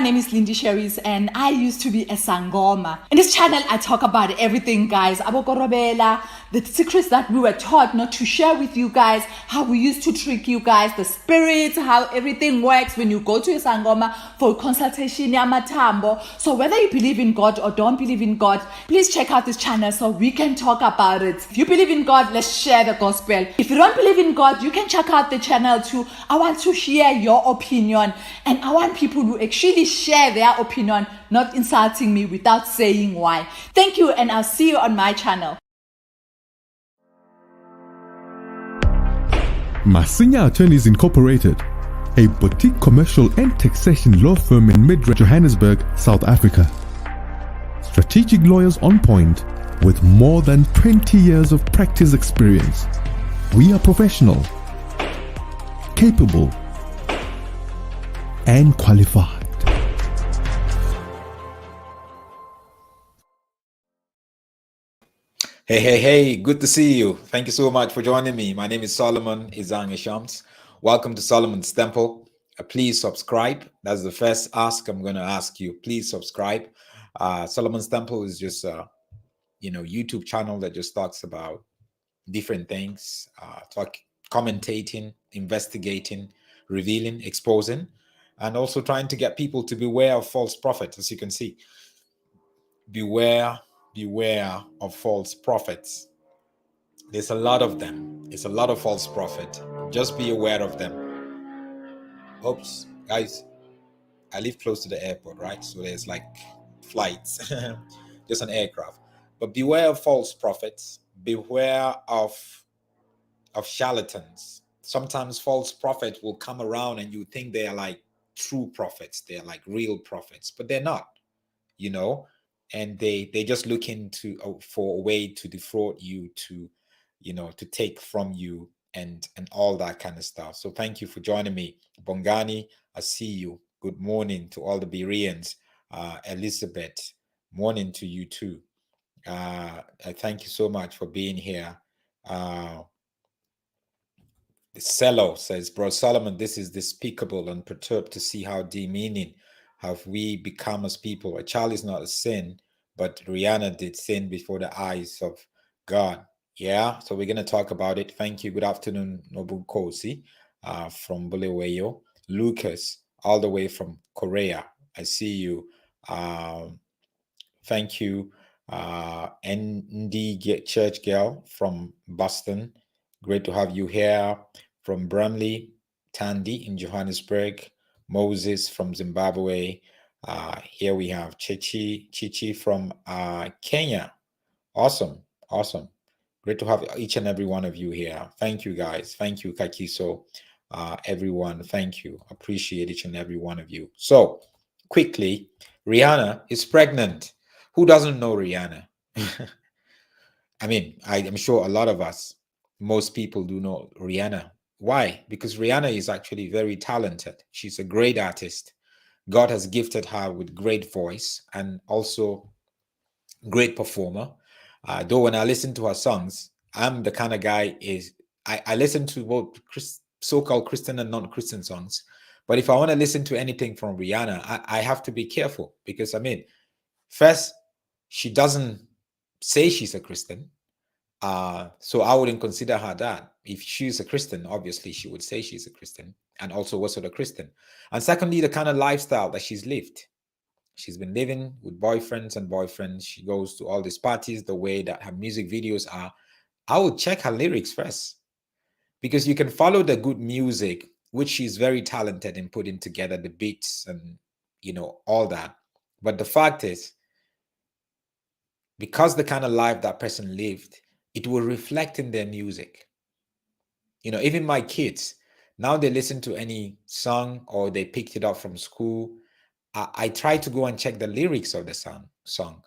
name is Lindy Sherries and I used to be a Sangoma. In this channel, I talk about everything, guys. Abokorobela, the secrets that we were taught not to share with you guys, how we used to trick you guys, the spirits, how everything works when you go to a Sangoma for consultation, Yamatambo. So whether you believe in God or don't believe in God, please check out this channel so we can talk about it. If you believe in God, let's share the gospel. If you don't believe in God, you can check out the channel too. I want to hear your opinion and I want people to actually share their opinion, not insulting me without saying why. Thank you, and I'll see you on my channel. Masinya Attorneys Incorporated, a boutique commercial and taxation law firm in Midrand, Johannesburg, South Africa. Strategic lawyers on point with more than 20 years of practice experience. We are professional, capable, and qualified. Hey, good to see you. Thank you so much for joining me. My name is Solomon Izange Shams. Welcome to Solomon's Temple. Please subscribe. That's the first ask I'm going to ask you. Please subscribe. Solomon's Temple is just a YouTube channel that just talks about different things, commentating, investigating, revealing, exposing, and also trying to get people to beware of false prophets. As you can see, beware of false prophets. There's a lot of them. It's a lot of false prophets. Just be aware of them. Oops, guys, I live close to the airport, right? So there's like flights, just an aircraft. But beware of false prophets. Beware of charlatans. Sometimes false prophets will come around and you think they are like true prophets. They're like real prophets, but they're not, and they just looking for a way to defraud you, to take from you and all that kind of stuff. So thank you for joining me. Bongani, I see you. Good morning to all the Bereans. Elizabeth, morning to you too. I thank you so much for being here. Cello says, Bro Solomon, this is despicable and perturbed to see how demeaning have we become as people. A child is not a sin, but Rihanna did sin before the eyes of God. Yeah, so we're going to talk about it. Thank you. Good afternoon, Nobu Kosi from Bulawayo. Lucas, all the way from Korea. I see you. Thank you. ND Church Girl from Boston. Great to have you here. From Bramley, Tandy in Johannesburg. Moses from Zimbabwe. Here we have Chichi from Kenya. Awesome. Great to have each and every one of you here. Thank you, guys. Thank you, Kakiso. Everyone, thank you. Appreciate each and every one of you. So, quickly, Rihanna is pregnant. Who doesn't know Rihanna? I mean, I'm sure a lot of us, most people do know Rihanna. Why? Because Rihanna is actually very talented. She's a great artist. God has gifted her with great voice and also great performer. Though when I listen to her songs, I'm the kind of guy I listen to both so-called Christian and non-Christian songs. But if I want to listen to anything from Rihanna, I have to be careful because, first, she doesn't say she's a Christian. So I wouldn't consider her that. If she's a Christian, obviously she would say she's a Christian, and also was sort of Christian. And secondly, the kind of lifestyle that she's lived. She's been living with boyfriends. She goes to all these parties, the way that her music videos are. I would check her lyrics first, because you can follow the good music, which she's very talented in putting together the beats and, all that. But the fact is, because the kind of life that person lived, it will reflect in their music. Even my kids, now they listen to any song or they picked it up from school. I try to go and check the lyrics of the song.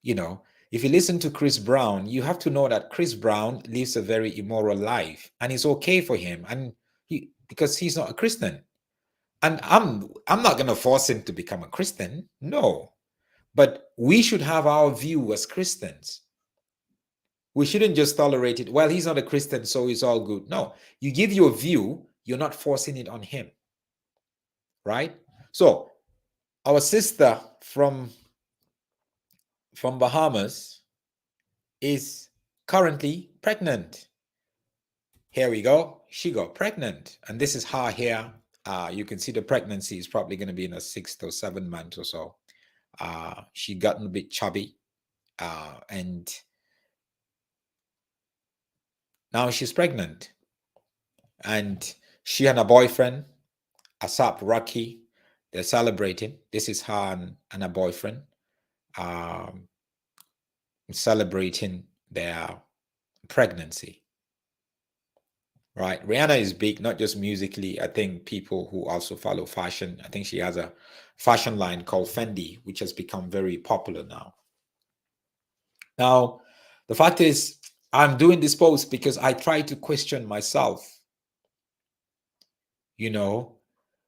If you listen to Chris Brown, you have to know that Chris Brown lives a very immoral life, and it's okay for him, and because he's not a Christian. And I'm not going to force him to become a Christian. No. But we should have our view as Christians. We shouldn't just tolerate it. Well, he's not a Christian, so it's all good. No, you give your view, you're not forcing it on him. Right? So Our sister from Bahamas is currently pregnant. Here we go. She got pregnant, and this is her here. You can see the pregnancy is probably going to be in a 6 or 7 months or so. She gotten a bit chubby, and now she's pregnant. And she and her boyfriend, Asap Rocky, they're celebrating. This is her and her boyfriend celebrating their pregnancy. Right. Rihanna is big, not just musically. I think people who also follow fashion, I think she has a fashion line called Fendi, which has become very popular now. Now, the fact is, I'm doing this post because I try to question myself. You know,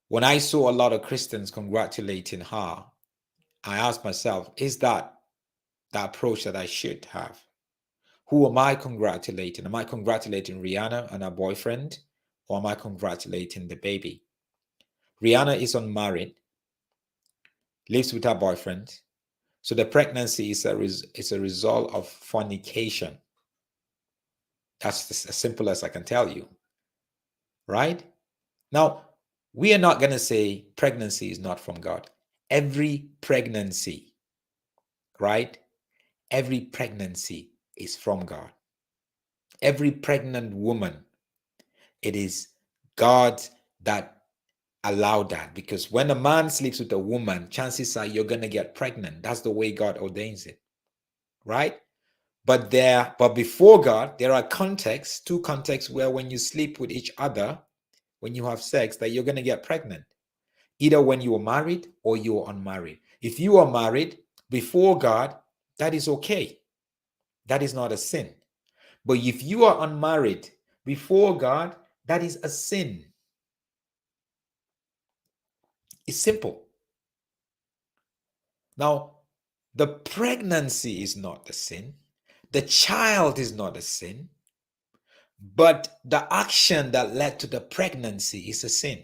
when I saw a lot of Christians congratulating her, I asked myself, is that the approach that I should have? Who am I congratulating? Am I congratulating Rihanna and her boyfriend, or am I congratulating the baby? Rihanna is unmarried, lives with her boyfriend. So the pregnancy is a result of fornication. That's as simple as I can tell you. Right? Now, we are not going to say pregnancy is not from God. Every pregnancy, right? Every pregnancy is from God. Every pregnant woman, it is God that allowed that, because when a man sleeps with a woman, chances are you're going to get pregnant. That's the way God ordains it, right? But before God, there are contexts, two contexts where when you sleep with each other, when you have sex, that you're going to get pregnant, either when you are married or you are unmarried. If you are married before God, that is okay. That is not a sin. But if you are unmarried before God, that is a sin. It's simple. Now, the pregnancy is not the sin. The child is not a sin. But the action that led to the pregnancy is a sin.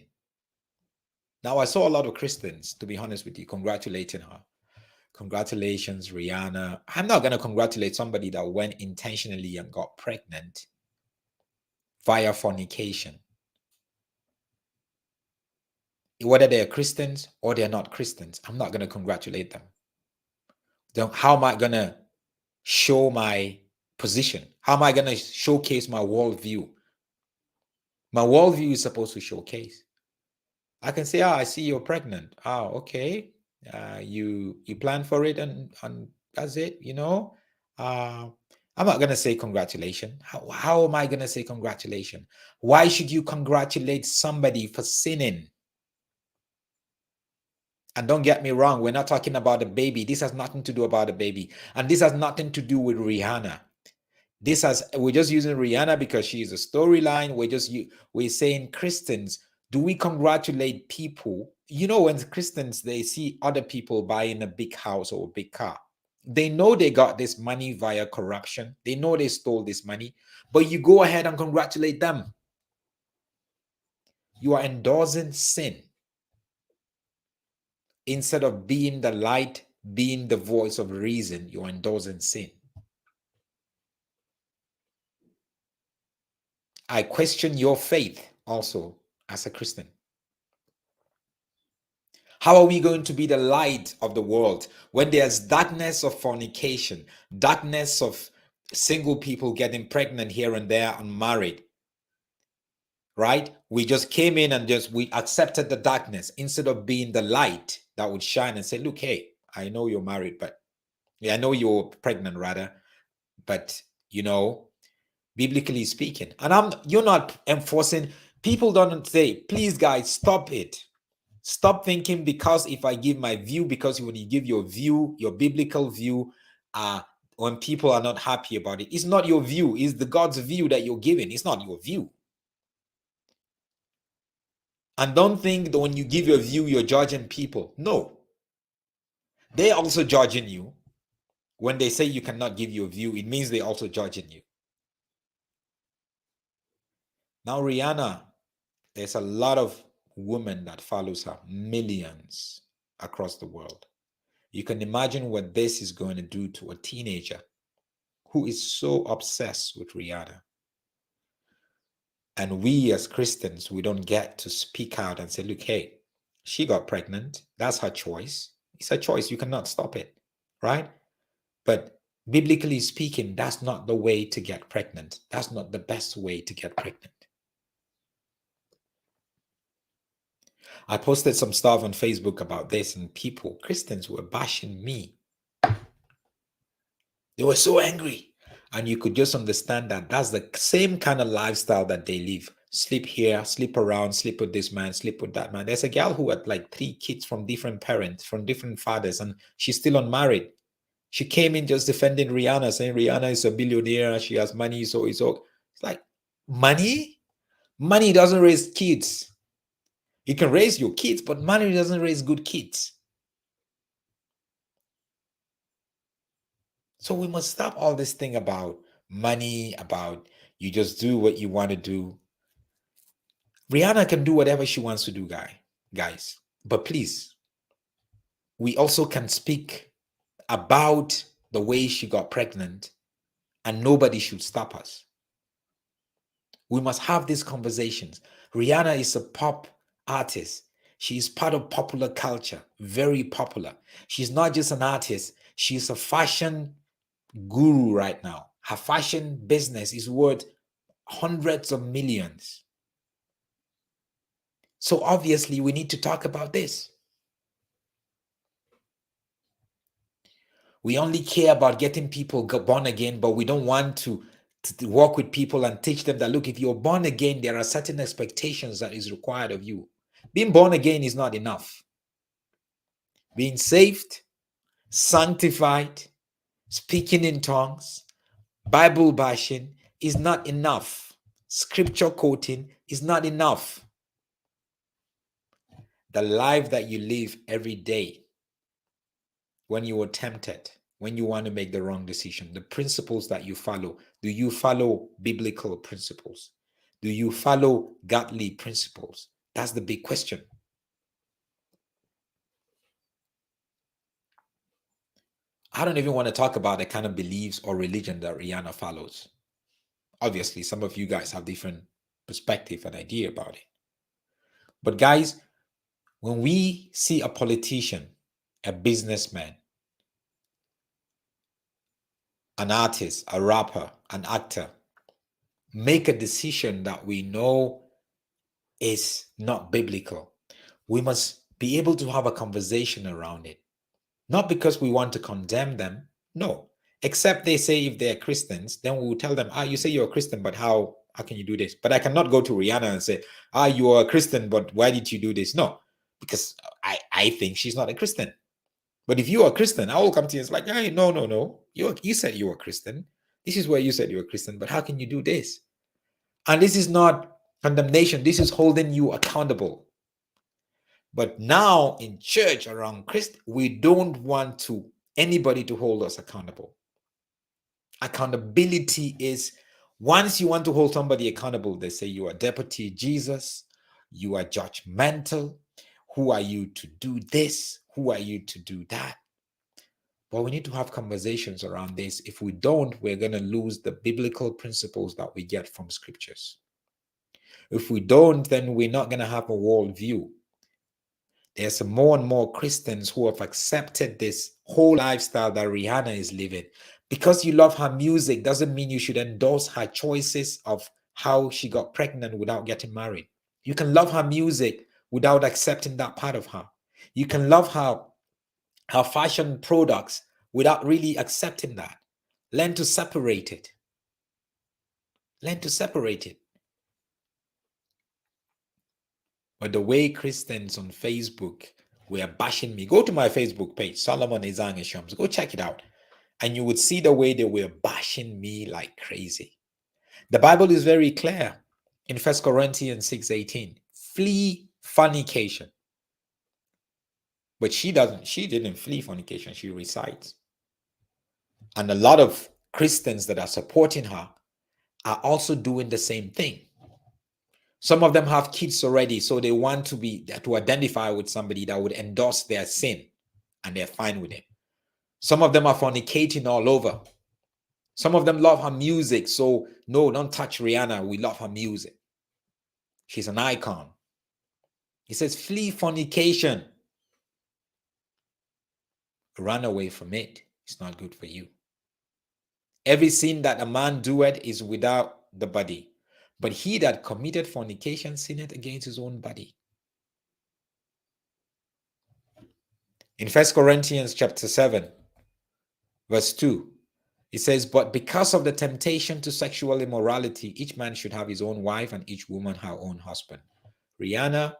Now, I saw a lot of Christians, to be honest with you, congratulating her. Congratulations, Rihanna. I'm not going to congratulate somebody that went intentionally and got pregnant via fornication. Whether they're Christians or they're not Christians, I'm not going to congratulate them. Then how am I going to show my position? How am I going to showcase my worldview? My worldview is supposed to showcase. I can say, I see you're pregnant. Oh, okay. You plan for it and that's it, you know. I'm not gonna say congratulations. How am I gonna say congratulations? Why should you congratulate somebody for sinning? And don't get me wrong, we're not talking about a baby. This has nothing to do about a baby, and this has nothing to do with Rihanna. We're just using Rihanna because she's a storyline. We're saying Christians, do we congratulate people? You know, when Christians, they see other people buying a big house or a big car, they know they got this money via corruption. They know they stole this money, but you go ahead and congratulate them. You are endorsing sin instead of being the light, being the voice of reason. You're endorsing sin. I question your faith also as a Christian. How are we going to be the light of the world when there's darkness of fornication, darkness of single people getting pregnant here and there, unmarried, right? We just came in and we accepted the darkness instead of being the light that would shine and say, look, hey, I know you're married, but I know you're pregnant rather, but you know, biblically speaking, and you're not enforcing. People don't say, please guys, stop it. Stop thinking because if I give my view, because when you give your view, your biblical view, when people are not happy about it, it's not your view, it's the God's view that you're giving. It's not your view. And don't think that when you give your view, you're judging people. No. They're also judging you. When they say you cannot give your view, it means they're also judging you. Now, Rihanna, there's a lot of women that follows her, millions. across the world. You can imagine what this is going to do to a teenager who is so obsessed with Rihanna. And we as Christians, we don't get to speak out and say, look, hey, she got pregnant. That's her choice. It's a choice. You cannot stop it, right? But biblically speaking, that's not the way to get pregnant. That's not the best way to get pregnant. I posted some stuff on Facebook about this, and people, Christians, were bashing me. They were so angry. And you could just understand that that's the same kind of lifestyle that they live. Sleep here, sleep around, sleep with this man, sleep with that man. There's a girl who had like 3 kids from different parents, from different fathers, and she's still unmarried. She came in just defending Rihanna, saying Rihanna is a billionaire, she has money, so it's all. It's like, money? Money doesn't raise kids. You can raise your kids, but money doesn't raise good kids. So we must stop all this thing about money, about you just do what you want to do. Rihanna can do whatever she wants to do, guys. But please, we also can speak about the way she got pregnant, and nobody should stop us. We must have these conversations. Rihanna is a pop artist. She is part of popular culture, very popular. She's not just an artist, she's a fashion guru right now. Her fashion business is worth hundreds of millions. So obviously we need to talk about this. We only care about getting people born again, but we don't want to work with people and teach them that, look, if you're born again, there are certain expectations that is required of you. Being born again is not enough. Being saved, sanctified, speaking in tongues, Bible bashing is not enough. Scripture quoting is not enough. The life that you live every day, when you are tempted, when you want to make the wrong decision, the principles that you follow, do you follow biblical principles? Do you follow godly principles? That's the big question. I don't even want to talk about the kind of beliefs or religion that Rihanna follows. Obviously, some of you guys have different perspective and idea about it. But guys, when we see a politician, a businessman, an artist, a rapper, an actor, make a decision that we know is not biblical, we must be able to have a conversation around it. Not because we want to condemn them, no. Except they say if they're Christians, then we will tell them, you say you're a Christian, but how can you do this? But I cannot go to Rihanna and say, you are a Christian, but why did you do this? No, because I think she's not a Christian. But if you are a Christian, I will come to you and it's like, hey, no. You said you were a Christian. This is where you said you were a Christian, but how can you do this? And this is not condemnation. This is holding you accountable. But now in church around Christ, we don't want anybody to hold us accountable. Accountability is, once you want to hold somebody accountable, they say you are deputy Jesus, you are judgmental. Who are you to do this? Who are you to do that? But we need to have conversations around this. If we don't, we're going to lose the biblical principles that we get from scriptures. If we don't, then we're not going to have a worldview. There's more and more Christians who have accepted this whole lifestyle that Rihanna is living. Because you love her music doesn't mean you should endorse her choices of how she got pregnant without getting married. You can love her music without accepting that part of her. You can love her fashion products without really accepting that. Learn to separate it. Learn to separate it. But the way Christians on Facebook were bashing me, go to my Facebook page, Solomon Ezang Shams, go check it out. And you would see the way they were bashing me like crazy. The Bible is very clear in 1 Corinthians 6:18. Flee fornication. But she didn't flee fornication, she recites. And a lot of Christians that are supporting her are also doing the same thing. Some of them have kids already, so they want to identify with somebody that would endorse their sin, and they're fine with it. Some of them are fornicating all over. Some of them love her music, so no, don't touch Rihanna. We love her music. She's an icon. He says, flee fornication. Run away from it. It's not good for you. Every sin that a man doeth is without the body, but he that committed fornication sinneth against his own body. In 1 Corinthians chapter 7, verse 2, it says, but because of the temptation to sexual immorality, each man should have his own wife and each woman her own husband. Rihanna,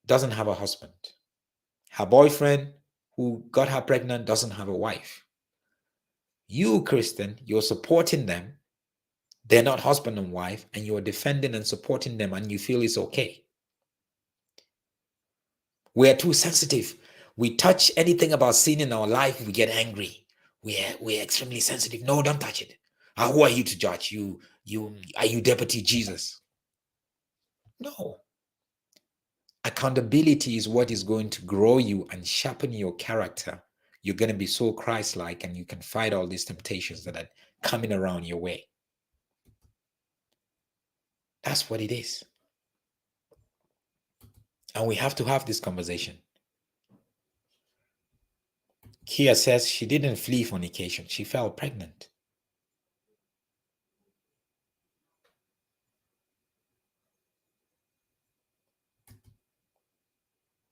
doesn't have a husband. Her boyfriend who got her pregnant doesn't have a wife. You, Christian, you're supporting them. They're not husband and wife, and you're defending and supporting them, and you feel it's okay. We're too sensitive. We touch anything about sin in our life, we get angry. We're extremely sensitive. No, don't touch it. Who are you to judge? Are you deputy Jesus? No. Accountability is what is going to grow you and sharpen your character. You're going to be so Christ-like, and you can fight all these temptations that are coming around your way. That's what it is. And we have to have this conversation. Kia says she didn't flee fornication. She fell pregnant.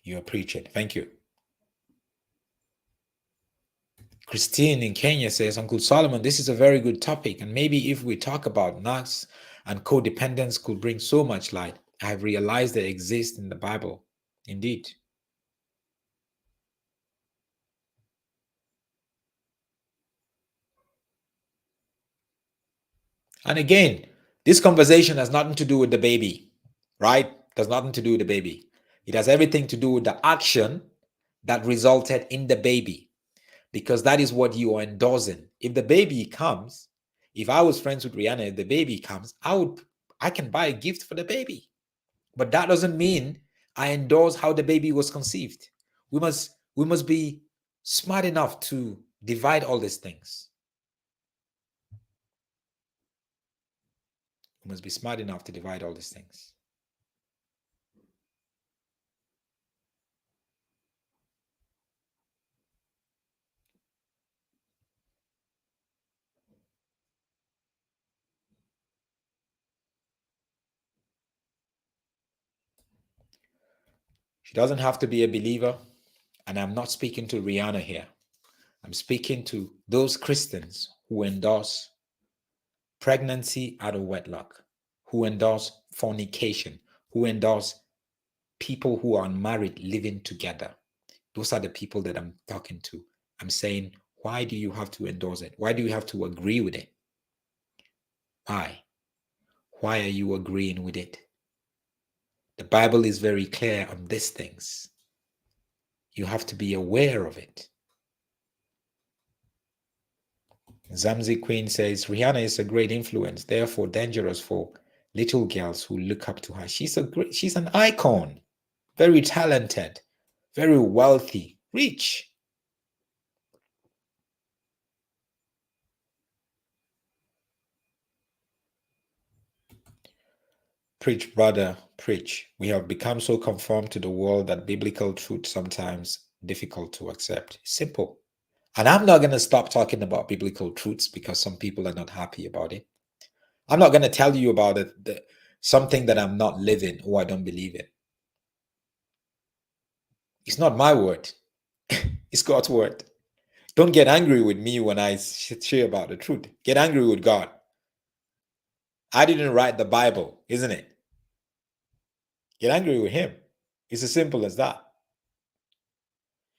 You're preaching. Thank you. Christine in Kenya says, Uncle Solomon, this is a very good topic. And maybe if we talk about narcs and codependence could bring so much light. I have realized they exist in the Bible. Indeed. And again, this conversation has nothing to do with the baby, right? It has nothing to do with the baby. It has everything to do with the action that resulted in the baby, because that is what you are endorsing. If the baby comes, if I was friends with Rihanna, if the baby comes, I can buy a gift for the baby. But that doesn't mean I endorse how the baby was conceived. We must be smart enough to divide all these things. We must be smart enough to divide all these things. She doesn't have to be a believer. And I'm not speaking to Rihanna here. I'm speaking to those Christians who endorse pregnancy out of wedlock, who endorse fornication, who endorse people who are unmarried living together. Those are the people that I'm talking to. I'm saying, why do you have to endorse it? Why do you have to agree with it? Why? Why are you agreeing with it? The Bible is very clear on these things. You have to be aware of it. Zamzi Queen says, Rihanna is a great influence, therefore dangerous for little girls who look up to her. She's an icon, very talented, very wealthy, rich. Preach, brother, preach. We have become so conformed to the world that biblical truth sometimes difficult to accept. Simple. And I'm not going to stop talking about biblical truths because some people are not happy about it. I'm not going to tell you about it, something that I'm not living or I don't believe in. It's not my word. It's God's word. Don't get angry with me when I share about the truth. Get angry with God. I didn't write the Bible, isn't it? Get angry with him. It's as simple as that.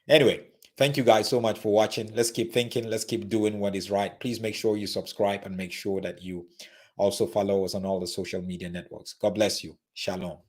Anyway, thank you guys so much for watching. Let's keep thinking. Let's keep doing what is right. Please make sure you subscribe and make sure that you also follow us on all the social media networks. God bless you. Shalom.